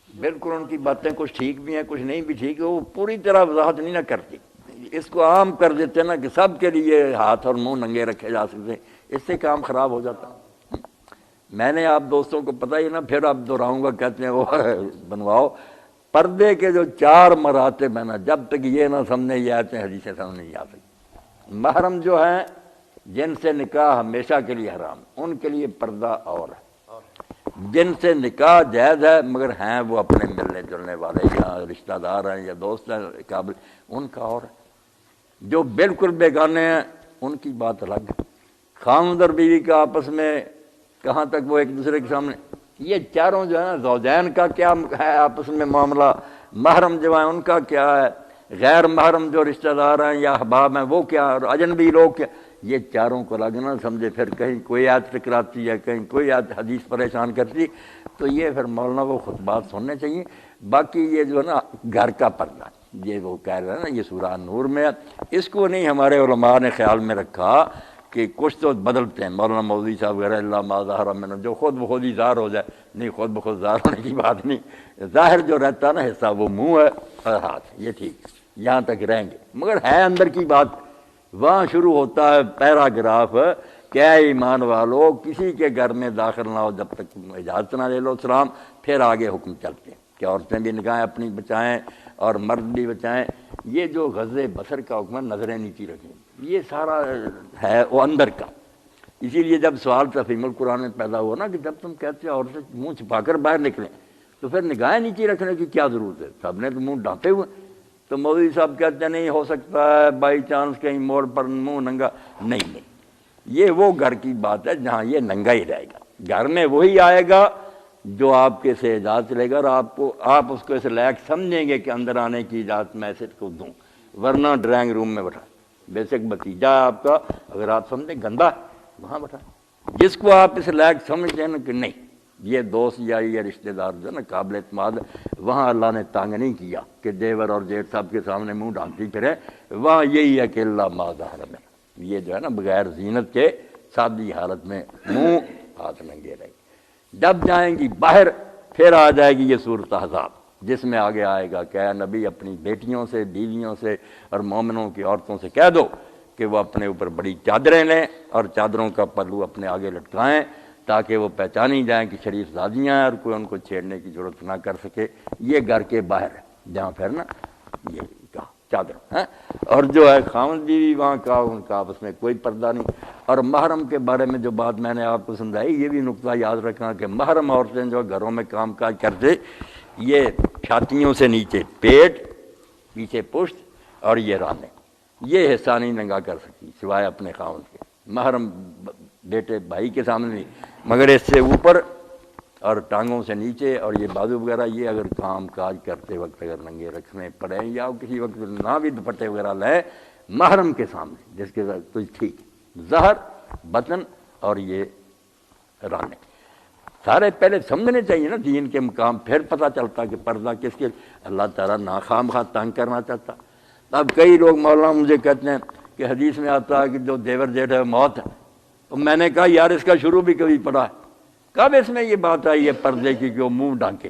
بالکل ان کی باتیں کچھ ٹھیک بھی ہیں کچھ نہیں بھی ٹھیک ہے، وہ پوری طرح وضاحت نہیں نہ کرتی، اس کو عام کر دیتے نا کہ سب کے لیے ہاتھ اور منہ ننگے رکھے جا سکتے ہیں، اس سے کام خراب ہو جاتا۔ میں نے آپ دوستوں کو پتہ ہی نا، پھر اب دہراؤں گا، کہتے ہیں وہ بنواؤ پردے کے جو 4 مراتب ہیں نا، جب تک یہ نہ سمجھے یہ آیتیں حدیثیں سمجھ نہیں آ سکتی۔ محرم جو ہیں جن سے نکاح ہمیشہ کے لیے حرام، ان کے لیے پردہ اور ہے، جن سے نکاح جائز ہے مگر ہیں وہ اپنے ملنے جلنے والے یا رشتہ دار ہیں یا دوست ہیں قابل، ان کا اور ہے۔ جو بالکل بیگانے ہیں ان کی بات الگ ہے۔ خاوند اور بیوی کا آپس میں کہاں تک وہ ایک دوسرے کے سامنے، یہ چاروں جو ہے نا، زوجین کا کیا ہے آپس میں معاملہ، محرم جو ہیں ان کا کیا ہے، غیر محرم جو رشتہ دار ہیں یا احباب ہیں وہ کیا، اور اجنبی لوگ کیا، یہ چاروں کو الگ نہ سمجھے، پھر کہیں کوئی آیت ٹکراتی ہے کہیں کوئی آیت حدیث پریشان کرتی، تو یہ پھر مولانا کو خطبات سننے چاہیے۔ باقی یہ جو ہے نا گھر کا پردہ، یہ وہ کہہ رہے ہیں نا، یہ سورہ نور میں ہے، اس کو نہیں ہمارے علماء نے خیال میں رکھا کہ کچھ تو بدلتے ہیں، مولانا مودودی صاحب وغیرہ، اللہ ما ظہر منہ، جو خود بخود ہی ظاہر ہو جائے، نہیں، خود بخود ظاہر ہونے کی بات نہیں، ظاہر جو رہتا ہے نا حصہ وہ منہ ہے اور ہاتھ، یہ ٹھیک ہے، یہاں تک رہیں گے، مگر ہے اندر کی بات، وہاں شروع ہوتا ہے پیراگراف کہ اے ایمان والو کسی کے گھر میں داخل نہ ہو جب تک اجازت نہ لے لو سلام، پھر آگے حکم چلتے ہیں کہ عورتیں بھی نگاہیں اپنی بچائیں اور مرد بھی بچائیں۔ یہ جو غض بصر کا حکم ہے، نظریں نیچی رکھیں، یہ سارا ہے وہ اندر کا۔ اسی لیے جب سوال تفہیم القرآن میں پیدا ہوا نا کہ جب تم کہتے ہو عورتیں منہ چھپا کر باہر نکلیں تو پھر نگاہیں نیچی رکھنے کی کیا ضرورت ہے، سب نے تو منہ ڈھانپے ہوئے، تو مولوی صاحب کہتے ہیں نہیں ہو سکتا ہے بائی چانس کہیں موڑ پر منہ ننگا، نہیں، یہ وہ گھر کی بات ہے جہاں یہ ننگا ہی رہے گا، گھر میں وہی آئے گا جو آپ کے سے اجازت لے گا، اور آپ اس کو اس لائق سمجھیں گے کہ اندر آنے کی اجازت میں اسے کو دوں، ورنہ ڈرائنگ روم میں بٹھا، بیسک بتیجا ہے آپ کا، اگر آپ سمجھیں گندا وہاں بٹھا، جس کو آپ اس لائق سمجھتے ہیں نا کہ نہیں یہ دوست یا یہ رشتہ دار جو ہے نا قابل اعتماد، وہاں اللہ نے تانگ نہیں کیا کہ دیور اور جیٹھ صاحب کے سامنے منہ ڈھانپتی پھرے، وہاں یہی ہے کہ اللہ ما ظہر منہ، یہ جو ہے نا بغیر زینت کے سادی حالت میں منہ ہاتھ ننگے رہے گی۔ جب جائیں گی باہر پھر آ جائے گی یہ صورت احزاب، جس میں آگے آئے گا کہ اے نبی اپنی بیٹیوں سے، بیویوں سے اور مومنوں کی عورتوں سے کہہ دو کہ وہ اپنے اوپر بڑی چادریں لیں اور چادروں کا پلو اپنے آگے لٹکائیں تاکہ وہ پہچانی جائیں کہ شریف زادیاں ہیں اور کوئی ان کو چھیڑنے کی ضرورت نہ کر سکے۔ یہ گھر کے باہر ہے جہاں پھر نا یہ کہا چادر ہے، اور جو ہے خاوند بیوی وہاں کا ان کا آپس میں کوئی پردہ نہیں۔ اور محرم کے بارے میں جو بات میں نے آپ کو سمجھائی، یہ بھی نقطہ یاد رکھنا کہ محرم عورتیں جو گھروں میں کام کاج کرتے، یہ چھاتیوں سے نیچے پیٹ، پیچھے پشت اور یہ رانے، یہ حصہ نہیں ننگا کر سکتی سوائے اپنے خاوند کے، محرم بیٹے بھائی کے سامنے نہیں، مگر اس سے اوپر اور ٹانگوں سے نیچے اور یہ بازو وغیرہ، یہ اگر کام کاج کرتے وقت اگر ننگے رکھنے پڑیں یا کسی وقت نہ بھی دوپٹے وغیرہ لیں محرم کے سامنے، جس کے ساتھ تو ٹھیک، ظہر، بطن اور یہ رانے سارے پہلے سمجھنے چاہیے نا دین کے مقام، پھر پتہ چلتا کہ پردہ کس کے، اللہ تعالیٰ ناخواہ خواہ تنگ کرنا چاہتا۔ اب کئی لوگ مولانا مجھے کہتے ہیں کہ حدیث میں آتا ہے کہ جو دیور جیٹھ ہے موت ہے، تو میں نے کہا یار اس کا شروع بھی کبھی پڑھا ہے، کب اس میں یہ بات آئی ہے پردے کی کہ وہ منہ ڈھانکے،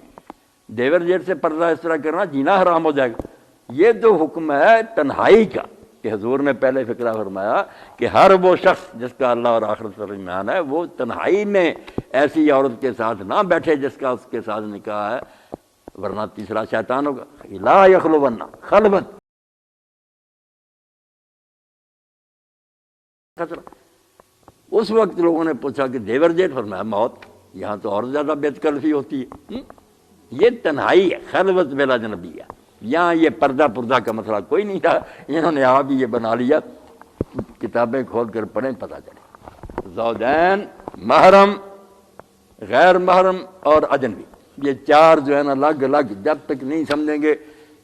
دیور جیٹھ سے پردہ اس طرح کرنا جینا حرام ہو جائے گا۔ یہ تو حکم ہے تنہائی کا کہ حضور نے پہلے فقرہ فرمایا کہ ہر وہ شخص جس کا اللہ اور آخرت پر ایمان ہے وہ تنہائی میں ایسی عورت کے ساتھ نہ بیٹھے جس کا اس کے ساتھ نکاح ہے، ورنہ تیسرا شیطان ہوگا، لا یخلون خلوت۔ اس وقت لوگوں نے پوچھا کہ دیور جیٹھ، فرمایا موت، یہاں تو اور زیادہ بے تکلفی ہوتی ہے، یہ تنہائی ہے، خلوت بلا جنبی ہے، یہاں یہ پردہ پردہ کا مسئلہ کوئی نہیں تھا، انہوں نے آپ ہی یہ بنا لیا، کتابیں کھول کر پڑھیں پتہ چلے۔ زوجین، محرم، غیر محرم اور اجنبی، یہ چار جو ہے نا الگ الگ، جب تک نہیں سمجھیں گے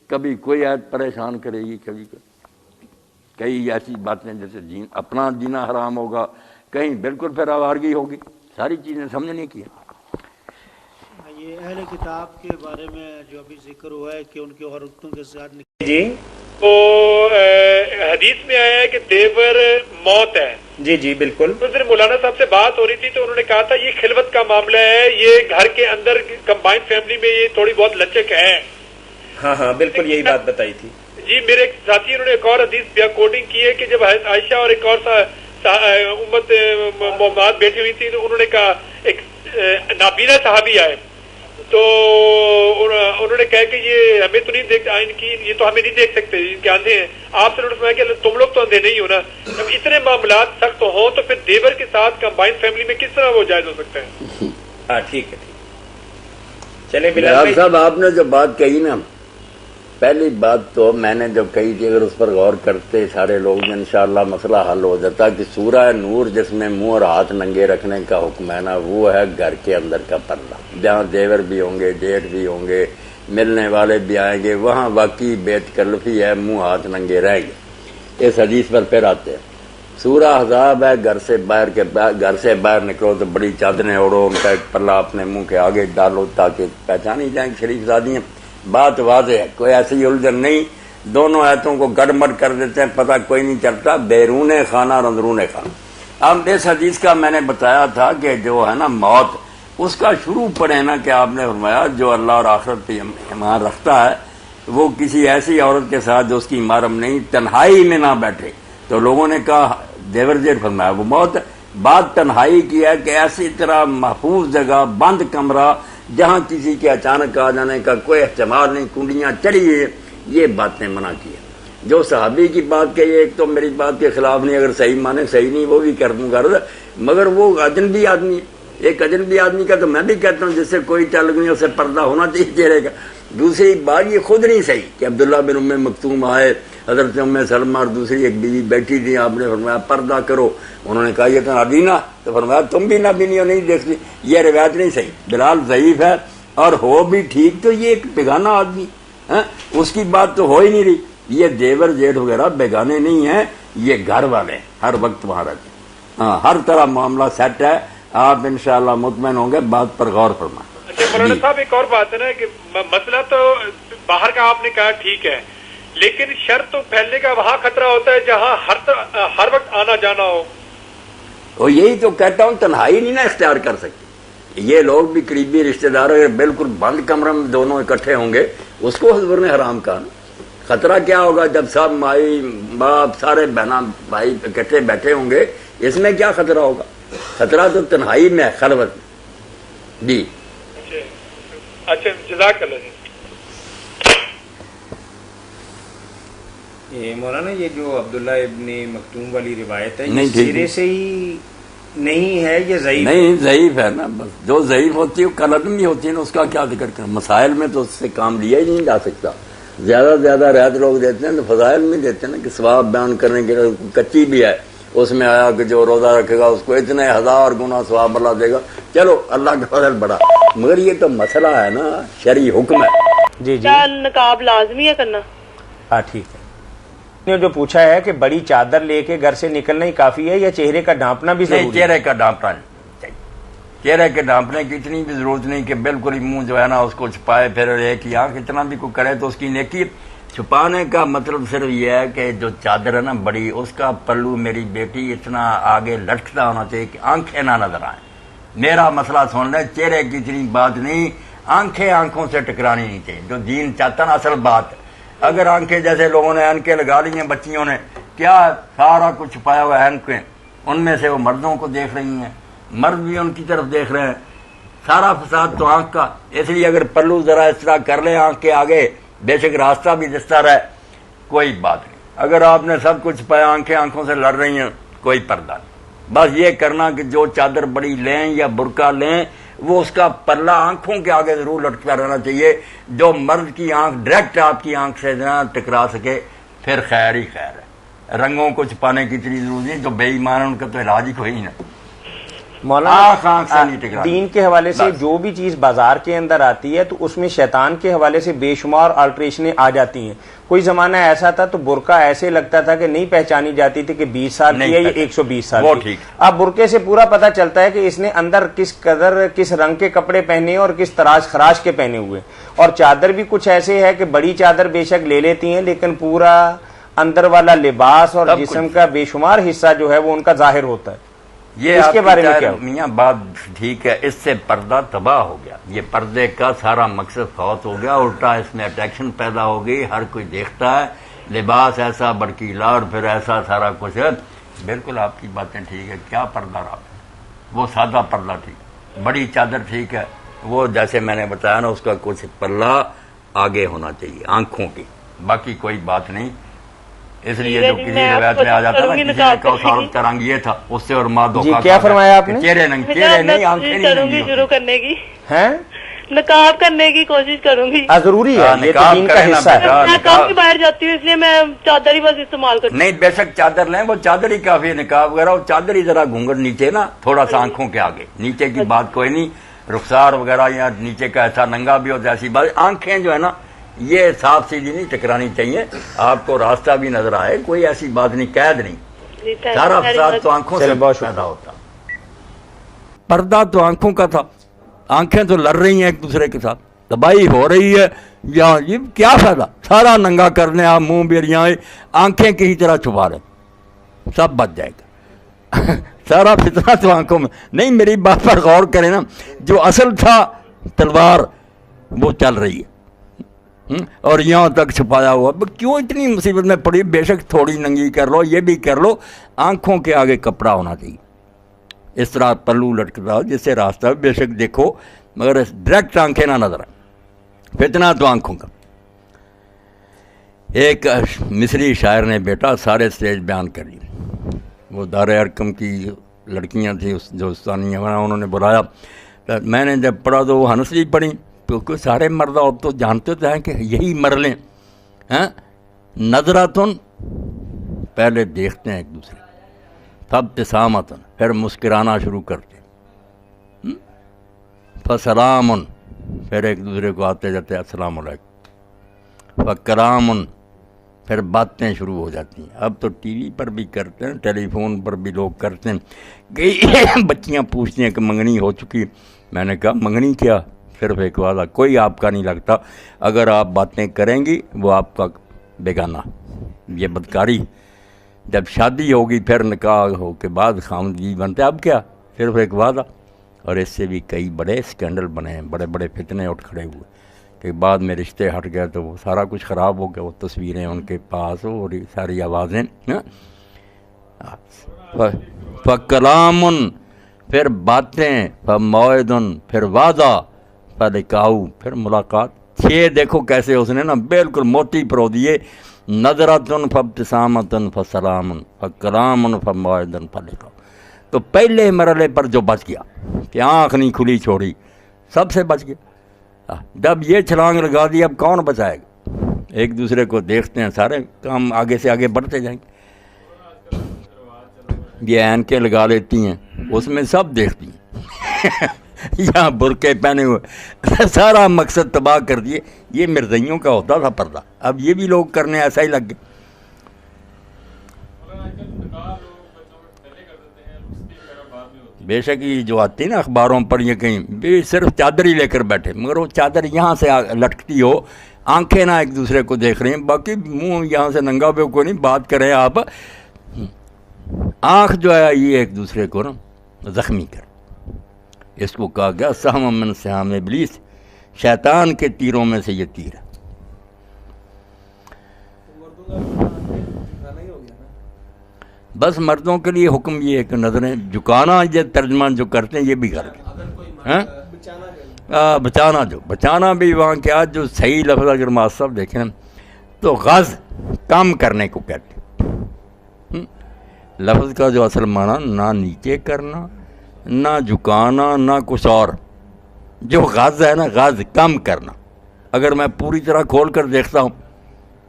کبھی کوئی آیت پریشان کرے گی، کبھی کئی ایسی باتیں جیسے اپنا جینا حرام ہوگا، کہیں بالکل پھر آوارگی ہوگی، ساری چیزیں سمجھنے کی ہیں۔ یہ اہل کتاب کے بارے میں جو ابھی ذکر ہوا ہے کہ ان کی عورتوں کے ساتھ جی تو حدیث میں آیا ہے کہ دیور موت ہے، جی جی بالکل. تو پھر مولانا صاحب سے بات ہو رہی تھی تو انہوں نے کہا تھا یہ خلوت کا معاملہ ہے, یہ گھر کے اندر کمبائنڈ فیملی میں یہ تھوڑی بہت لچک ہے. ہاں ہاں بالکل یہی بات بتائی تھی. جی میرے ایک ساتھی انہوں نے ایک اور حدیث کوٹنگ کی ہے کہ جب عائشہ اور ایک اور امت محمد بیٹھی ہوئی تھی تو انہوں نے کہا ایک نابینا صحابی آئے تو انہوں نے کہا کہ یہ ہمیں تو نہیں دیکھ یہ تو ہمیں نہیں دیکھ سکتے ان کے اندھے ہیں. آپ سے انہوں نے فرمایا کہ تم لوگ تو اندھے نہیں ہو نا. جب اتنے معاملات سخت ہوں تو پھر دیور کے ساتھ کمبائنڈ فیملی میں کس طرح وہ جائز ہو سکتا ہے؟ ہاں ٹھیک ہے چلے بلال صاحب آپ نے جو بات کہی نا, پہلی بات تو میں نے جو کہی تھی اگر اس پر غور کرتے سارے لوگ انشاءاللہ مسئلہ حل ہو جاتا کہ سورہ نور جس میں منہ اور ہاتھ ننگے رکھنے کا حکم ہے نا, وہ ہے گھر کے اندر کا پردہ. جہاں دیور بھی ہوں گے, جیٹھ بھی ہوں گے, ملنے والے بھی آئیں گے, وہاں واقعی بے تکلفی ہے, منہ ہاتھ ننگے رہیں گے. اس حدیث پر پھر آتے ہیں. سورہ احزاب ہے گھر سے باہر نکلو تو بڑی چادریں اوڑو, ان کا ایک پلہ اپنے منہ کے آگے ڈالو تاکہ پہچانی جائیں شریف زادی ہیں. بات واضح ہے, کوئی ایسی الجھن نہیں. دونوں آیتوں کو گڑمڑ کر دیتے ہیں, پتہ کوئی نہیں چلتا بیرون خانہ اور اندرون خانہ. اب اس حدیث کا میں نے بتایا تھا کہ جو ہے نا موت, اس کا شروع پڑے نا کہ آپ نے فرمایا جو اللہ اور آخرت پہ ایمان رکھتا ہے وہ کسی ایسی عورت کے ساتھ جو اس کی محرم نہیں, تنہائی میں نہ بیٹھے. تو لوگوں نے کہا دیور جیٹ فرمایا وہ موت. بات تنہائی کی ہے کہ ایسی طرح محفوظ جگہ, بند کمرہ جہاں کسی کے اچانک آ جانے کا کوئی احتمال نہیں, کنڈیاں چڑھی ہے, یہ باتیں منع کی ہے. جو صحابی کی بات کہی ہے, ایک تو میری بات کے خلاف نہیں, اگر صحیح مانے صحیح نہیں وہ بھی کر دوں گا, مگر وہ اجنبی آدمی ہے. ایک اجنبی آدمی کا تو میں بھی کہتا ہوں جس سے کوئی تعلق نہیں, اسے پردہ ہونا چاہیے چہرے کا. دوسری بات یہ خود نہیں صحیح کہ عبداللہ بن ام مکتوم آئے, حضرت ام سلمہ اور دوسری ایک بیوی بیٹھی تھی, آپ نے فرمایا پردہ کرو, انہوں نے کہا یہ تو نابینا, تو فرمایا تم بھی نابینی ہو, نہیں دیکھتی. یہ روایت نہیں صحیح, بلال ضعیف ہے اور ہو بھی ٹھیک تو یہ ایک بیگانہ آدمی, اس کی بات تو ہو ہی نہیں رہی. یہ دیور جیٹھ وغیرہ بیگانے نہیں ہیں, یہ گھر والے ہر وقت وہاں رہتے. ہاں ہر طرح معاملہ سیٹ ہے, آپ انشاءاللہ مطمئن ہوں گے. بات پر غور فرمائیں. مولانا صاحب ایک اور بات ہے نا کہ مسئلہ تو باہر کا آپ نے کہا ٹھیک ہے, لیکن شر تو پھیلنے کا وہاں خطرہ ہوتا ہے جہاں ہر وقت آنا جانا ہو. اور یہی تو کہتا ہوں, تنہائی نہیں نا اختیار کر سکتے. یہ لوگ بھی قریبی رشتہ دار اگر بالکل بند کمرے میں دونوں اکٹھے ہوں گے, اس کو حضور نے حرام کہا. خطرہ کیا ہوگا جب سب مائی باپ سارے بہنا بھائی اکٹھے بیٹھے ہوں گے, اس میں کیا خطرہ ہوگا؟ خطرہ تو تنہائی میں ہے, خلوت میں. جی اچھا جزاک اللہ. مولانا یہ جو عبداللہ ابن مکتوم والی روایت ہے یہ سرے سے ہی نہیں ہے, یہ ضعیف نہیں, ضعیف ہے نا. بس جو ضعیف ہوتی ہے وہ کلدم ہی ہوتی ہے نا, اس کا کیا ذکر کریں. مسائل میں تو اس سے کام لیا ہی نہیں جا سکتا. زیادہ سے زیادہ رعایت لوگ دیتے ہیں تو فضائل میں دیتے ہیں نا کہ ثواب بیان کرنے کے لیے کچی بھی ہے, اس میں آیا کہ جو روزہ رکھے گا اس کو اتنے 1000 گنا ثواب اللہ دے گا. چلو اللہ کا فضل بڑا, مگر یہ تو مسئلہ ہے نا, شرعی حکم ہے. جی جی کیا نقاب لازمی ہے کرنا؟ ہاں ٹھیک ہے. نے جو پوچھا ہے کہ بڑی چادر لے کے گھر سے نکلنا ہی کافی ہے یا چہرے کا ڈھانپنا بھی ضروری ہے؟ چہرے کا ڈھانپنا نہیں, چہرے کے ڈھانپنے کی اتنی بھی ضرورت نہیں کہ بالکل ہی منہ جو ہے نا اس کو چھپائے, پھر ایک ہی آنکھ اتنا بھی کوئی کرے تو اس کی نیکی. چھپانے کا مطلب صرف یہ ہے کہ جو چادر ہے نا بڑی, اس کا پلو میری بیٹی اتنا آگے لٹکتا ہونا چاہیے کہ آنکھیں نہ نظر آئیں. میرا مسئلہ سن لیں, چہرے کی اتنی بات نہیں, آنکھیں آنکھوں سے ٹکرانی نہیں چاہیے. جو دین چاہتا نا اصل بات, اگر آنکھیں جیسے لوگوں نے اینکیں لگا لی ہیں بچیوں نے, کیا سارا کچھ چھپایا ہوا ہے اینکیں, ان میں سے وہ مردوں کو دیکھ رہی ہیں, مرد بھی ان کی طرف دیکھ رہے ہیں. سارا فساد تو آنکھ کا. اس لیے اگر پلو ذرا اس طرح کر لیں آنکھ کے آگے, بے شک راستہ بھی دستا رہے, کوئی بات نہیں. اگر آپ نے سب کچھ چھپایا, آنکھیں آنکھوں سے لڑ رہی ہیں, کوئی پردہ نہیں. بس یہ کرنا کہ جو چادر بڑی لیں یا برقع لیں وہ اس کا پلہ آنکھوں کے آگے ضرور لٹکتا رہنا چاہیے. جو مرد کی آنکھ ڈائریکٹ آپ کی آنکھ سے نہ ٹکرا سکے پھر خیر ہی خیر ہے. رنگوں کو چھپانے کی اتنی ضرورت نہیں, جو بے ایمان ان کا تو علاج ہی کوئی نہیں. مولانا دین کے حوالے سے جو بھی چیز بازار کے اندر آتی ہے تو اس میں شیطان کے حوالے سے بے شمار آلٹریشنیں آ جاتی ہیں. کوئی زمانہ ایسا تھا تو برقع ایسے لگتا تھا کہ نہیں پہچانی جاتی تھی کہ 20 سال کی ہے یا 120 سال کی. اب برقعے سے پورا پتا چلتا ہے کہ اس نے اندر کس رنگ کے کپڑے پہنے اور کس تراش خراش کے پہنے ہوئے. اور چادر بھی کچھ ایسے ہے کہ بڑی چادر بے شک لے لیتی ہیں لیکن پورا اندر والا لباس اور سب جسم کا بے شمار حصہ جو ہے وہ ان کا ظاہر ہوتا ہے. یہ اس کے بارے میں کیا میاں بات ٹھیک ہے، اس سے پردہ تباہ ہو گیا. یہ پردے کا سارا مقصد فوت ہو گیا، الٹا اس میں اٹریکشن پیدا ہو گئی. ہر کوئی دیکھتا ہے لباس ایسا بڑکیلا اور پھر ایسا سارا کچھ ہے. بالکل آپ کی باتیں ٹھیک ہے. کیا پردہ رہا، وہ سادہ پردہ ٹھیک، بڑی چادر ٹھیک ہے، وہ جیسے میں نے بتایا نا اس کا کچھ پلہ آگے ہونا چاہیے آنکھوں کی، باقی کوئی بات نہیں. اس لیے جو کسی روایت میں آ جاتا ہے نا کسی نے کہا عورت کا رنگ یہ تھا، اس سے اور ماں دھوکہ کیا فرمایا آپ نے؟ چہرے نہیں آنکھیں نہیں شروع کرنے کی، ہیں نقاب کرنے کی کوشش کروں گی. ضروری ہے، یہ تو دین کا حصہ ہے. میں کافی باہر جاتی ہوں اس لیے میں چادر ہی بس استعمال کرتی ہوں. نہیں بے شک چادر لیں، وہ چادر ہی کافی ہے. نقاب وغیرہ وہ چادر ہی ذرا گھونگھٹ نیچے نا تھوڑا سا آنکھوں کے آگے، نیچے کی بات کوئی نہیں. رخسار وغیرہ یا نیچے کا ایسا ننگا بھی ہوتا ہے ایسی بات. آنکھیں جو ہے نا یہ صاف سیدھی نہیں ٹکرانی چاہیے، آپ کو راستہ بھی نظر آئے، کوئی ایسی بات نہیں، قید نہیں. سارا فساد تو آنکھوں سے پیدا ہوتا. پردہ تو آنکھوں کا تھا، آنکھیں تو لڑ رہی ہیں ایک دوسرے کے ساتھ، تباہی ہو رہی ہے. یہ کیا فائدہ، سارا ننگا کرنے آپ منہ بیریاں آنکھیں کسی طرح چھپا رہے، سب بچ جائے گا. سارا فتنہ تو آنکھوں میں نہیں. میری بات پر غور کریں نا، جو اصل تھا تلوار وہ چل رہی ہے اور یہاں تک چھپایا ہوا. کیوں اتنی مصیبت میں پڑی؟ بے شک تھوڑی ننگی کر لو، یہ بھی کر لو، آنکھوں کے آگے کپڑا ہونا چاہیے، اس طرح پلو لٹکتا ہو جس سے راستہ بے شک دیکھو مگر ڈائریکٹ آنکھیں نہ نظر آئے. فتنہ تو آنکھوں کا. ایک مصری شاعر نے بیٹا سارے اسٹیج بیان کر لی. وہ دار ارقم کی لڑکیاں تھیں جو استانیہ انہوں نے بلایا. میں نے جب پڑھا تو وہ ہنس لی پڑھی، کیونکہ سارے مرد اور تو جانتے تو ہیں کہ یہی مرلیں ہیں. نظراتن پہلے دیکھتے ہیں ایک دوسرے، فابتسامتن پھر مسکرانا شروع کرتے ہیں، فسلامن پھر ایک دوسرے کو آتے جاتے السلام علیکم، فکرامن پھر باتیں شروع ہو جاتی ہیں. اب تو ٹی وی پر بھی کرتے ہیں، ٹیلی فون پر بھی لوگ کرتے ہیں. کئی بچیاں پوچھتی ہیں کہ منگنی ہو چکی. میں نے کہا منگنی کیا، صرف ایک وعدہ، کوئی آپ کا نہیں لگتا. اگر آپ باتیں کریں گی وہ آپ کا بیگانہ، یہ بدکاری. جب شادی ہوگی پھر نکاح ہو کے بعد خامدی بنتے. اب کیا، صرف ایک وعدہ. اور اس سے بھی کئی بڑے اسکینڈل بنے ہیں، بڑے بڑے فتنے اٹھ کھڑے ہوئے کہ بعد میں رشتے ہٹ گئے تو وہ سارا کچھ خراب ہو گیا. وہ تصویریں ان کے پاس اور ساری آوازیں. فکلامن پھر باتیں، فموعدن پھر وعدہ، فلقاؤ پھر ملاقات. 6 دیکھو کیسے اس نے نا بالکل موتی پرو دیے. نظرتن فابتسامتن فسلامن فکلامن فموعدن فلقاؤ. تو پہلے مرحلے پر جو بچ گیا کہ آنکھ نہیں کھلی چھوڑی، سب سے بچ گیا. جب یہ چھلانگ لگا دی اب کون بچائے گا؟ ایک دوسرے کو دیکھتے ہیں، سارے کام آگے سے آگے بڑھتے جائیں گے. یہ اینکیں لگا لیتی ہیں، اس میں سب دیکھتی ہیں. یہاں برقعے پہنے ہوئے، سارا مقصد تباہ کر دیے. یہ مرزائیوں کا ہوتا تھا پردہ، اب یہ بھی لوگ کرنے ایسا ہی لگ گئے. بے شک یہ جو آتی ہے نا اخباروں پر، یہ کہیں بھی صرف چادر ہی لے کر بیٹھے، مگر وہ چادر یہاں سے لٹکتی ہو، آنکھیں نہ ایک دوسرے کو دیکھ رہی ہیں، باقی منہ یہاں سے ننگا پہ کوئی نہیں. بات کریں آپ، آنکھ جو ہے یہ ایک دوسرے کو نا زخمی کر. اس کو کہا گیا سہم من سہام ابلیس، شیطان کے تیروں میں سے یہ تیر ہے. بس مردوں کے لیے حکم یہ ہے کہ نظریں جھکانا، یہ ترجمہ جو کرتے ہیں یہ بھی کر کے بچانا بھی وہاں کیا. جو صحیح لفظ اگر معصب دیکھیں تو غز کم کرنے کو کہتے ہیں. لفظ کا جو اصل معنی نہ نیچے کرنا، نہ جھکانا، نہ کچھ اور. جو غز ہے نا، غز کم کرنا. اگر میں پوری طرح کھول کر دیکھتا ہوں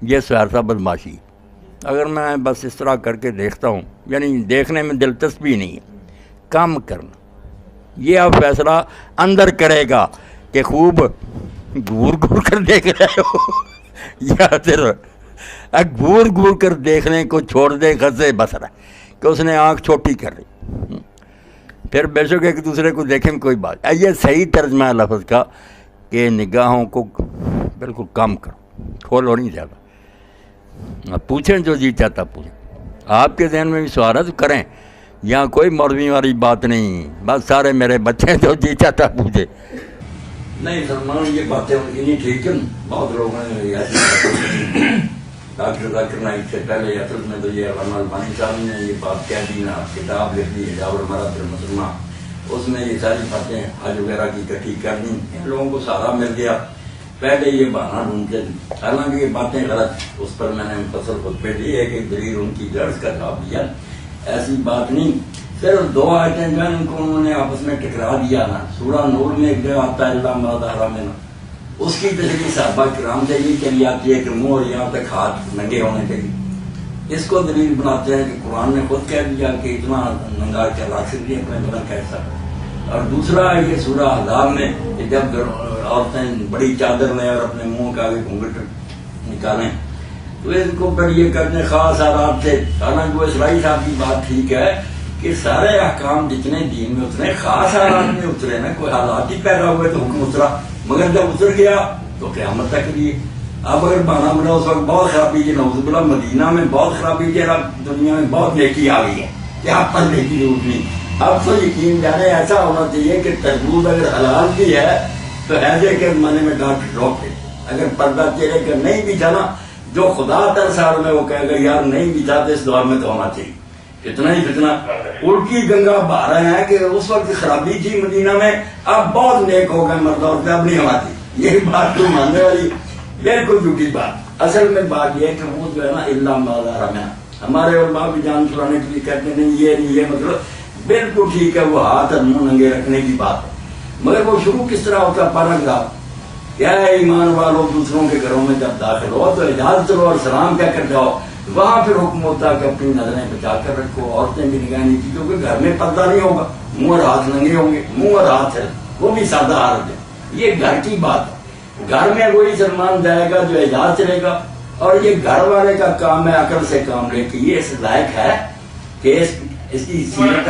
یہ سہرسہ بدماشی ہے. اگر میں بس اس طرح کر کے دیکھتا ہوں یعنی دیکھنے میں دلچسپی نہیں ہے. کم کرنا یہ اب فیصلہ اندر کرے گا کہ خوب گور گور کر دیکھ رہے ہو یا صرف گور گور کر دیکھنے کو چھوڑ دے. غزے بس رہا کہ اس نے آنکھ چھوٹی کر لی، پھر بے شک ایک دوسرے کو دیکھیں کوئی بات. یہ صحیح ترجمہ ہے لفظ کا کہ نگاہوں کو بالکل کم کرو، کھولو نہیں زیادہ. اب پوچھیں جو جی چاہتا پوچھیں. آپ کے ذہن میں بھی سوال ہے تو کریں, یہاں کوئی مولوی والی بات نہیں, بس سارے میرے بچے جو جی چاہتا پوچھے. نہیں سلمان یہ باتیں ان کی نہیں ٹھیک ہے. بہت لوگوں نے ڈاکٹر ذاکر نائک سے پہلے اصل میں تو یہ علامہ البانی صاحب نے یہ بات کہہ دی نا, کتاب لکھ دی حجاب المرأۃ المسلمہ, اس میں یہ ساری باتیں حج وغیرہ کی اکٹھی کر دی. ان لوگوں کو سہارا مل گیا, پہلے یہ بہانہ ڈھونڈتے تھے. حالانکہ یہ باتیں غلط, اس پر میں نے مفصل خطبے دیے کہ دلیل ان کی درس کا جواب دیا. ایسی بات نہیں, صرف 2 آیتیں جو ہیں ان کو انہوں نے آپس میں ٹکرا دیا نا. سورہ نور میں ایک جگہ آتا ہے اللہ ما ظہر منہ, اس کی تشریح صحابہ کرام سے یہ چلی آتی ہے کہ منہ اور یہاں تک ہاتھ ننگے ہونے چاہیے. اس کو دلیل بناتے ہیں کہ قرآن نے خود کہہ دیا کہ اتنا ننگا کیا رکھ سکتی ہے اپنے بدن کیسا. اور دوسرا یہ سورہ احزاب میں کہ جب عورتیں بڑی چادر لیں اور اپنے منہ کا آگے گھونگھٹ نکالیں تو ان کو پھر یہ کرنے خاص حالات سے. حالانکہ وہ اسرائیل صاحب کی بات ٹھیک ہے کہ سارے احکام جتنے دین میں اتنے خاص حالات میں اترے نا, کوئی حالات ہی پیدا ہوئے تو حکم اترا, مگر جب اتر گیا تو قیامت تک لیے. اب اگر بہانا بنا اس وقت بہت خرابی تھی, نعوذ باللہ مدینہ میں بہت خرابی تھی, اب دنیا میں بہت نیکی آ گئی ہے, کیا پر نیکی ضرورت نہیں. اب تو یقین جانے ایسا ہونا چاہیے کہ تربوز اگر حلال بھی ہے تو ایسے کے زمانے میں ڈاکٹر روکے. اگر پردہ چہرے کا نہیں بھی تھا نا, جو خدا تر سال میں وہ کہے گا یار نہیں بھی تھا تو اس دور میں تو ہونا چاہیے. اتنا ہی فتنہ الٹی گنگا بہا رہے ہیں کہ اس وقت خرابی تھی مدینہ میں, اب بہت نیک ہو گئے مرد عورتیں, اب نہیں ہونا چاہیے. یہ بات تو ماننے والی بالکل جھوٹی بات. اصل میں بات یہ ہے کہ وہ جو ہے نا اللہ ما ظہر منہ, ہمارے علماء بھی جان چھڑانے کے لیے کہتے ہیں نہیں یہ نہیں, یہ مطلب بالکل ٹھیک ہے وہ ہاتھ اور منہ ننگے رکھنے کی بات ہے, مگر وہ شروع کس طرح ہوتا ہے پیراگراف. کیا ہے ایمان والوں دوسروں کے گھروں میں جب داخل ہو تو اجازت لو اور سلام کہہ کر جاؤ. وہاں پھر حکم ہوتا ہے کہ اپنی نظریں بچا کر رکھو, عورتیں بھی نگاہ نہیں کی, کیونکہ گھر میں پردہ نہیں ہوگا, منہ اور ہاتھ ننگے ہوں گے, منہ اور ہاتھ ہے وہ بھی سادہ حالت ہے. یہ گھر کی بات ہے. گھر میں وہی سلمان جائے گا جو اعجاز چلے گا, اور یہ گھر والے کا کام ہے عقل سے کام لے کے. یہ اس لائق ہے کہ اس کی سیرت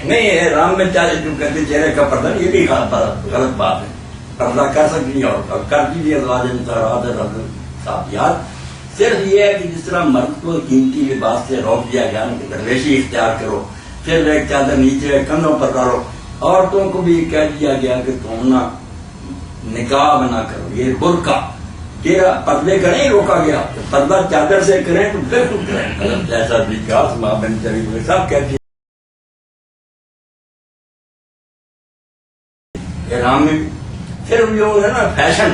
نہیں احرام میں جو کہتے چہرے کا پردہ, یہ بھی غلط بات ہے. پردہ کر سکتی اور کر دیجیے ازواج مطہرات صافیات. صرف یہ ہے کہ جس طرح مرد کو قیمتی لباس سے روک دیا گیا کہ درویشی اختیار کرو, پھر ایک چادر نیچے کندھوں پر ڈالو. عورتوں کو بھی کہہ دیا گیا کہ تم نہ نقاب نہ کرو, یہ برقع تیرا پردے کا نہیں روکا گیا. پردہ چادر سے کریں تو بالکل کریں, جیسا بھی ماں بن چلی سب کہتی احرام میں. پھر جو ہے نا فیشن,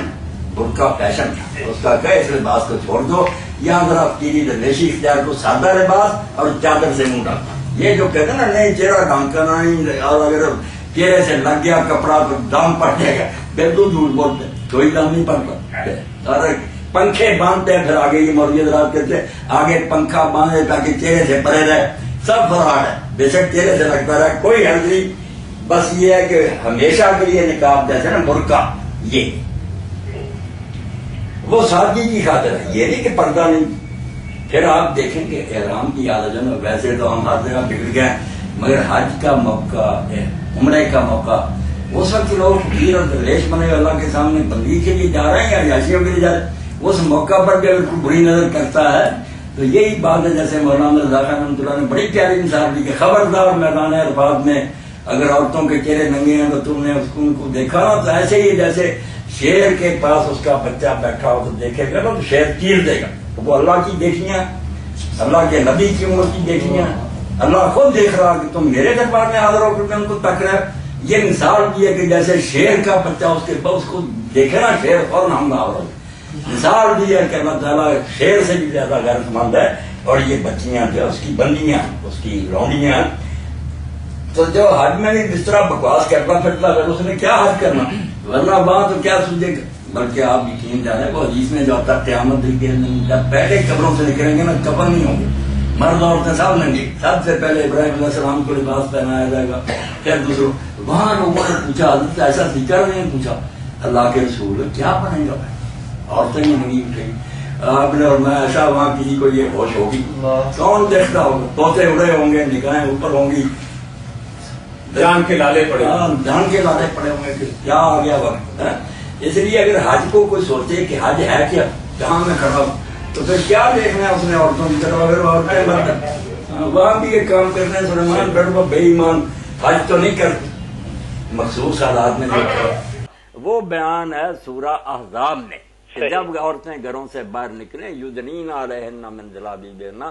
برقع فیشن, اس کا کہ اس لباس کو چھوڑ دو, یہاں ذرا تیری درویشی اختیار کو, سادہ لباس اور چادر سے منہ ڈالنا. یہ جو کہتے ہیں نا نہیں چہرہ ڈھانکنا نہیں, اور اگر چہرے سے لگ گیا کپڑا تو دام پڑ جائے گا, بالکل جھوٹ بولتے, کوئی دام نہیں پڑتا. اور پنکھے باندھتے ہیں, پھر آگے یہ مولوی حضرات کہتے ہیں آگے پنکھا باندھے تاکہ چہرے سے پرے رہے. سب فراڈ ہے, بے شک چہرے سے لگتا رہے, کوئی حرض نہیں. بس یہ ہے کہ ہمیشہ کے لیے نقاب جیسے نا برقع, یہ وہ سادگی کی خاطر ہے, یہ نہیں کہ پردہ نہیں. پھر آپ دیکھیں کہ احرام کی عادت ہے, ویسے تو ہم ہر جگہ بگڑ گئے, مگر حج کا موقع, عمرے کا موقع, اس وقت لوگ فقیر اور درویش بنے اللہ کے سامنے بندگی کے لیے جا رہے ہیں یا عیاشیوں کے لیے جا رہے ہیں. اس موقع پر بھی اگر کوئی بری نظر کرتا ہے تو یہی بات ہے جیسے مولانا رضا خان رحمۃ اللہ نے بڑی پیاری مثال دی کہ خبردار میدان عرفات میں اگر عورتوں کے چہرے ننگے ہیں تو تم نے ان کو دیکھا نا تو ایسے ہی جیسے شیر کے پاس اس کا بچہ بیٹھا ہو تو دیکھے گا تو شیر چیر دے گا. وہ اللہ کی دیکھیاں, اللہ کے نبی کی عمر کی دیکھیاں, اللہ خود دیکھ رہا کہ تم میرے دربار میں حاضر ہو کر ان کو تک رہے. یہ مثال بھی ہے کہ جیسے شیر کا بچہ اس کے پاس کو دیکھے نا شیر فوراً ہم حاضر ہو. مثال بھی ہے کہ اللہ تعالیٰ شیر سے بھی زیادہ غیرت مند ہے, اور یہ بچیاں جو اس کی بندیاں, اس کی لونڈیاں. تو جو حج میں بھی اس طرح بکواس کرتا پھرتا ہے اس نے کیا حج کرنا, ورنہ وہاں تو کیا سوچے گا. بلکہ آپ یقین جانے وہ حدیث میں جو آتا قیامت جب پہلے قبروں سے نکلیں گے نا کفن نہیں ہوں گے, مرد عورتیں سب لیں گے. سب سے پہلے ابراہیم علیہ السلام کو لباس پہنایا جائے گا, پھر دوسروں. وہاں لوگوں نے پوچھا, حضرت ایسا ذکر نہیں پوچھا, اللہ کے رسول کیا بنے گا بھائی, عورتیں ہی نہیں اٹھیں گی. آپ نے اور میں ایسا وہاں کسی کو یہ ہوش ہوگی, کون دیکھتا ہوگا, طوطے اڑے ہوں گے, نگاہیں اوپر ہوں گی, جان کے لالے پڑے جان کے لالے پڑے ہوئے کہ کیا آ گیا وقت. اس لیے اگر حج کو کوئی سوچے کہ حج ہے کیا, کہاں میں کھڑا ہوں, تو پھر کیا دیکھنا ہے اس نے عورتوں کی طرف. اگر عورتیں مرد وہاں بھی یہ کام کرنے ہیں, سلیمان ڈر بے ایمان حج تو نہیں کرتے, مخصوص حالات میں نہیں کرتے. وہ بیان ہے سورہ احزاب میں کہ جب عورتیں گھروں سے باہر نکلیں یدنین علیہن من جلابیبہن,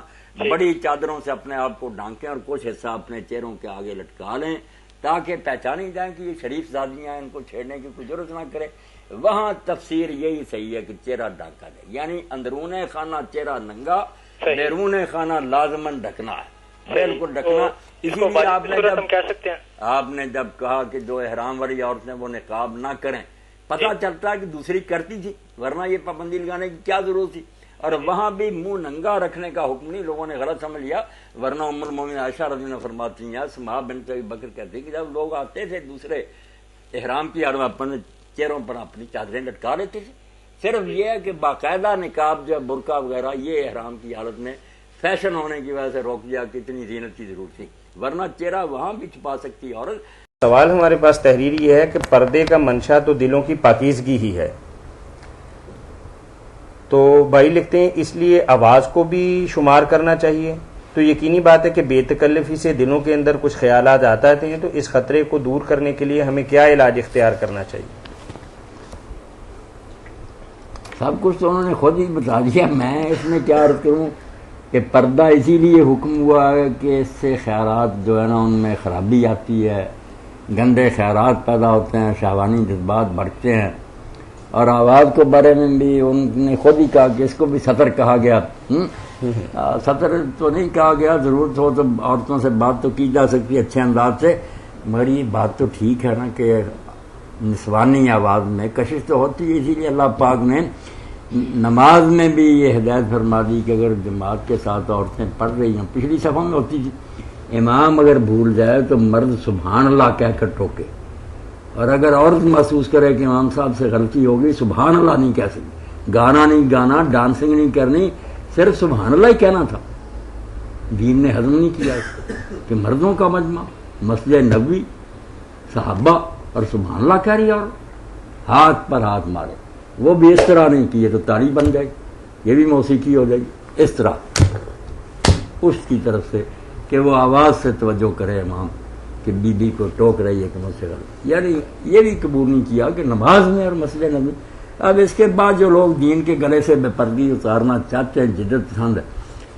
بڑی چادروں سے اپنے آپ کو ڈھانکیں اور کچھ حصہ اپنے چہروں کے آگے لٹکا لیں تاکہ پہچانی جائیں کہ یہ شریف زادیاں ہیں, ان کو چھیڑنے کی کوئی ضرورت نہ کرے. وہاں تفسیر یہی صحیح ہے کہ چہرہ ڈھانکا جائے, یعنی اندرون خانہ چہرہ ننگا, بیرون خانہ لازمن ڈھکنا ہے, بالکل ڈھکنا. اسی لیے آپ نے جب کہا کہ جو احرام والی عورتیں وہ نقاب نہ کریں, پتہ چلتا ہے کہ دوسری کرتی تھی, ورنہ یہ پابندی لگانے کی کیا ضرورت تھی. اور وہاں بھی منہ ننگا رکھنے کا حکم نہیں, لوگوں نے غلط سمجھ لیا. ورنہ ام المومنین عائشہ رضی اللہ عنہا فرماتی ہیں, اسماء بنت ابی بکر کہتی کہ جب لوگ آتے تھے دوسرے احرام کی حالت میں اپنے چہروں پر اپنی چادریں لٹکا لیتے تھے. صرف یہ ہے کہ باقاعدہ نقاب جو برقع وغیرہ یہ احرام کی حالت میں فیشن ہونے کی وجہ سے روک دیا کہ اتنی زینت کی ضرورت تھی, ورنہ چہرہ وہاں بھی چھپا سکتی عورت. سوال ہمارے پاس تحریری یہ ہے کہ پردے کا منشا تو دلوں کی پاکیزگی ہی ہے, تو بھائی لکھتے ہیں اس لیے آواز کو بھی شمار کرنا چاہیے. تو یقینی بات ہے کہ بے تکلفی سے دلوں کے اندر کچھ خیالات آتے ہیں, تو اس خطرے کو دور کرنے کے لیے ہمیں کیا علاج اختیار کرنا چاہیے؟ سب کچھ تو انہوں نے خود ہی بتا دیا, میں اس میں کیا عرض کروں کہ پردہ اسی لیے حکم ہوا ہے کہ اس سے خیالات جو ہے نا ان میں خرابی آتی ہے, گندے خیالات پیدا ہوتے ہیں, شہوانی جذبات بڑھتے ہیں. اور آواز کے بارے میں بھی ان نے خود ہی کہا کہ اس کو بھی سطر کہا گیا. سطر تو نہیں کہا گیا, ضرورت ہو تو عورتوں سے بات تو کی جا سکتی ہے اچھے انداز سے, مگر یہ بات تو ٹھیک ہے نا کہ نسوانی آواز میں کشش تو ہوتی ہے. اسی لیے اللہ پاک نے نماز میں بھی یہ ہدایت فرما دی کہ اگر جماعت کے ساتھ عورتیں پڑھ رہی ہیں, پچھلی صفحہ میں ہوتی تھی امام اگر بھول جائے تو مرد سبحان اللہ کہہ کر ٹوکے, اور اگر عورت محسوس کرے کہ امام صاحب سے غلطی ہوگی سبحان اللہ نہیں کہہ سکتی, گانا نہیں گانا, ڈانسنگ نہیں کرنی, صرف سبحان اللہ ہی کہنا تھا. دین نے ہضم نہیں کیا کہ مردوں کا مجمع, مسجد نبوی, صحابہ اور سبحان اللہ کہہ رہی ہے, اور ہاتھ پر ہاتھ مارے. وہ بھی اس طرح نہیں کیے تو تاڑی بن جائے, یہ بھی موسیقی ہو جائے گی. اس طرح اس کی طرف سے کہ وہ آواز سے توجہ کرے امام کہ بی بی کو ٹوک رہی ہے کہ مجھ سے غلط, یعنی یہ بھی قبول نہیں کیا کہ نماز میں اور مسجد نبوی. اب اس کے بعد جو لوگ دین کے گلے سے بے پردگی اتارنا چاہتے ہیں, جدت پسند ہے,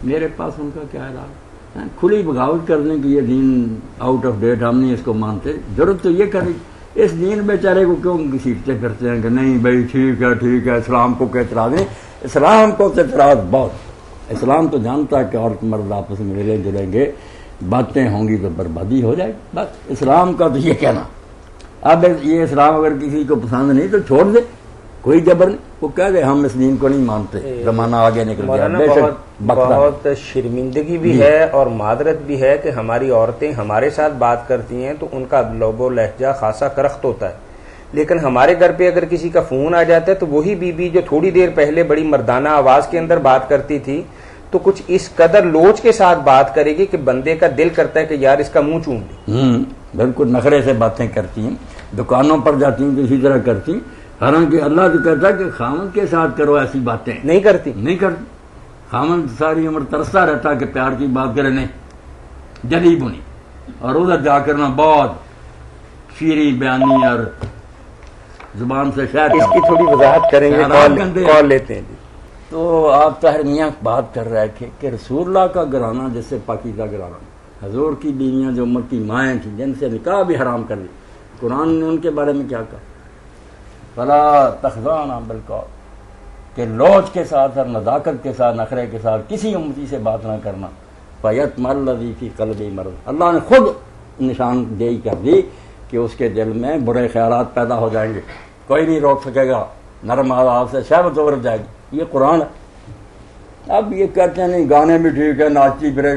میرے پاس ان کا کیا ہے, کھلی بغاوت کرنے کی یہ دین آؤٹ آف ڈیٹ, ہم نہیں اس کو مانتے. ضرورت تو یہ کرے اس دین بیچارے کو کیوں گھسیٹتے پھرتے ہیں کہ نہیں بھائی ٹھیک ہے, اسلام کو اعتراض نہیں. اسلام کو اعتراض بہت, اسلام تو جانتا ہے کہ عورت مرد آپس میں ملیں جلیں گے, باتیں ہوں گی تو بربادی ہو جائے گی. بس اسلام کا تو یہ کہنا. اب یہ اسلام اگر کسی کو پسند نہیں تو چھوڑ دے, کوئی جبر نہیں. وہ کہہ دے ہم اس دین کو نہیں مانتے, زمانہ آگے نکل گیا. بہت شرمندگی بھی ہے اور معذرت بھی ہے کہ ہماری عورتیں ہمارے ساتھ بات کرتی ہیں تو ان کا لب و لہجہ خاصا کرخت ہوتا ہے, لیکن ہمارے گھر پہ اگر کسی کا فون آ جاتا ہے تو وہی بی بی جو تھوڑی دیر پہلے بڑی مردانہ آواز کے اندر بات کرتی تھی تو کچھ اس قدر لوچ کے ساتھ بات کرے گی کہ بندے کا دل کرتا ہے کہ یار اس کا منہ چوم دے. بالکل نخرے سے باتیں کرتی ہیں, دکانوں پر جاتی ہیں تو اسی طرح کرتی. حالانکہ اللہ تو کہتا ہے کہ خامد کے ساتھ کرو ایسی باتیں, نہیں کرتی. خامد ساری عمر ترستا رہتا کہ پیار کی بات کرے, نہیں جلی بنی, اور ادھر جا کر نا بہت شیریں بیانی اور زبان سے شاید. اس کی تھوڑی وضاحت کریں گے, کال لیتے ہیں. تو آپ طاہر میاں بات کر رہے تھے کہ رسول اللہ کا گھرانہ جس سے پاکیزہ گھرانہ, حضور کی بیویاں جو امت کی مائیں تھیں جن سے نکاح بھی حرام کر دی, قرآن نے ان کے بارے میں کیا کہا, فلا تخضعن بالقول, کہ لوچ کے ساتھ اور نزاکت کے ساتھ نخرے کے ساتھ کسی امتی سے بات نہ کرنا. فیطمع الذی فی قلبہ مرض, اللہ نے خود نشاندہی کر دی کہ اس کے دل میں برے خیالات پیدا ہو جائیں گے, کوئی نہیں روک سکے گا, نرم آواز سے شہوت ابھر جائے گی. یہ قرآن ہے. اب یہ کہتے ہیں نہیں گانے بھی ٹھیک ہے, ناچتی پھرے,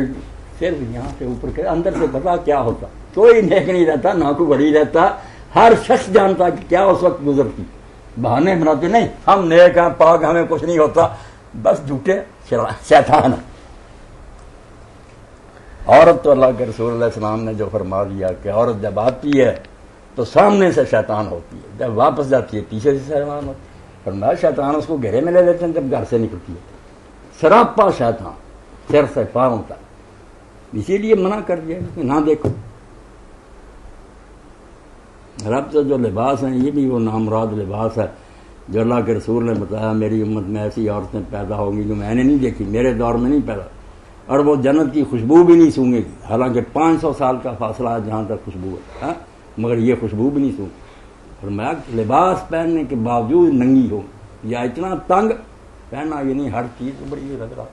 صرف یہاں سے اوپر کے اندر سے پتا کیا ہوتا. کوئی نیک نہیں رہتا, نہ کوئی بڑی رہتا, ہر شخص جانتا کہ کیا اس وقت گزرتی. بہانے بناتے نہیں ہم نیک ہیں پاک, ہمیں کچھ نہیں ہوتا, بس جھوٹے شیطان. عورت تو اللہ کے رسول علیہ السلام نے جو فرما دیا کہ عورت جب آتی ہے تو سامنے سے شیطان ہوتی ہے، جب واپس جاتی ہے پیچھے سے شیطان ہوتی ہے۔ فرمایا شیطان اس کو گھیرے میں لے لیتے ہیں جب گھر سے نکلتی ہے، سراپا شیطان سر سے پاؤں تک، اسی لیے منع کر دیا کہ نہ دیکھو۔ رب سے جو لباس ہیں یہ بھی وہ نامراد لباس ہے جو اللہ کے رسول نے بتایا میری امت میں ایسی عورتیں پیدا ہوں گی جو میں نے نہیں دیکھی، میرے دور میں نہیں پیدا، اور وہ جنت کی خوشبو بھی نہیں سونگے گی، حالانکہ 500 سال کا فاصلہ ہے جہاں تک خوشبو ہے، مگر یہ خوشبو بھی نہیں سونگی۔ اور میں لباس پہننے کے باوجود ننگی ہو یا اتنا تنگ پہنا، یہ نہیں ہر چیز بڑی لگ رہا،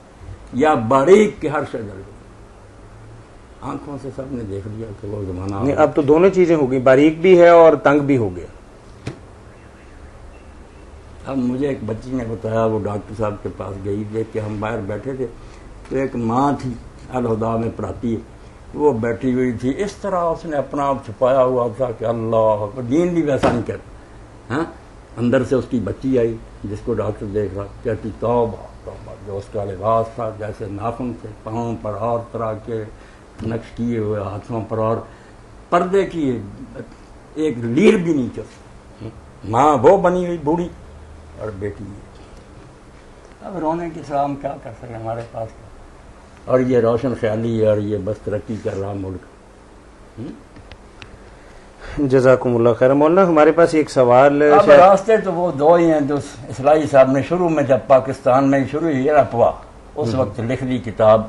یا باریک کہ ہر شے جل گئی، آنکھوں سے سب نے دیکھ لیا کہ وہ زمانہ نہیں، اب تو دونوں چیزیں ہو گئی، باریک بھی ہے اور تنگ بھی ہو گیا۔ اب مجھے ایک بچی نے بتایا، وہ ڈاکٹر صاحب کے پاس گئی، دیکھ کے ہم باہر بیٹھے تھے تو ایک ماں تھی الہدا میں پڑھاتی ہے، وہ بیٹھی ہوئی تھی، اس طرح اس نے اپنا آپ چھپایا ہوا تھا کہ اللہ، دین بھی ویسا نہیں کرتا، ہاں۔ اندر سے اس کی بچی آئی جس کو ڈاکٹر دیکھ رہا، کہتی توبہ توبہ، جو اس کا لباس تھا جیسے ناخن سے پاؤں پر اور طرح کے نقش کیے ہوئے، ہاتھوں پر اور پردے کی ایک لیر بھی نہیں چلتی، ماں وہ بنی ہوئی بوڑھی اور بیٹی۔ اب رونے کے سوا ہم کیا کر سکیں، ہمارے پاس کیا، اور یہ روشن خیالی ہے اور یہ بس ترقی کر رہا ملک۔ جزاکم اللہ خیر۔ مولانا ہمارے پاس ایک سوال، اب راستے تو وہ دو ہی ہیں جو اصلاحی صاحب نے شروع میں جب پاکستان میں شروع ہوئی افواہ، اس وقت لکھ دی کتاب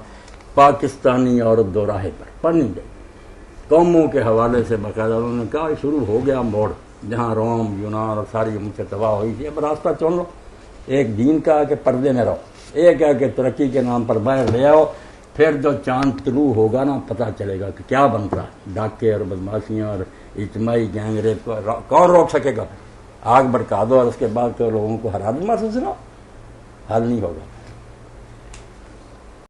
پاکستانی عورت دو راہے پر، پڑھنی گئی قوموں کے حوالے سے باقاعدہ، انہوں نے کہا شروع ہو گیا موڑ، جہاں روم یونان اور ساری امت سے تباہ ہوئی تھی، اب راستہ چن لو، ایک دین کا کہ پردے میں رہو، ایک ہے کہ ترقی کے نام پر باہر لے آؤ، پھر جو چاند طلوع ہوگا نا پتہ چلے گا کہ کیا بن رہا ہے، ڈاکے اور بدماشیاں اور اجتماعی گینگ ریپ کو کون روک سکے گا؟ آگ بھڑکا دو اور اس کے بعد تو لوگوں کو حرارت محسوس نہ ہو، حل نہیں ہوگا۔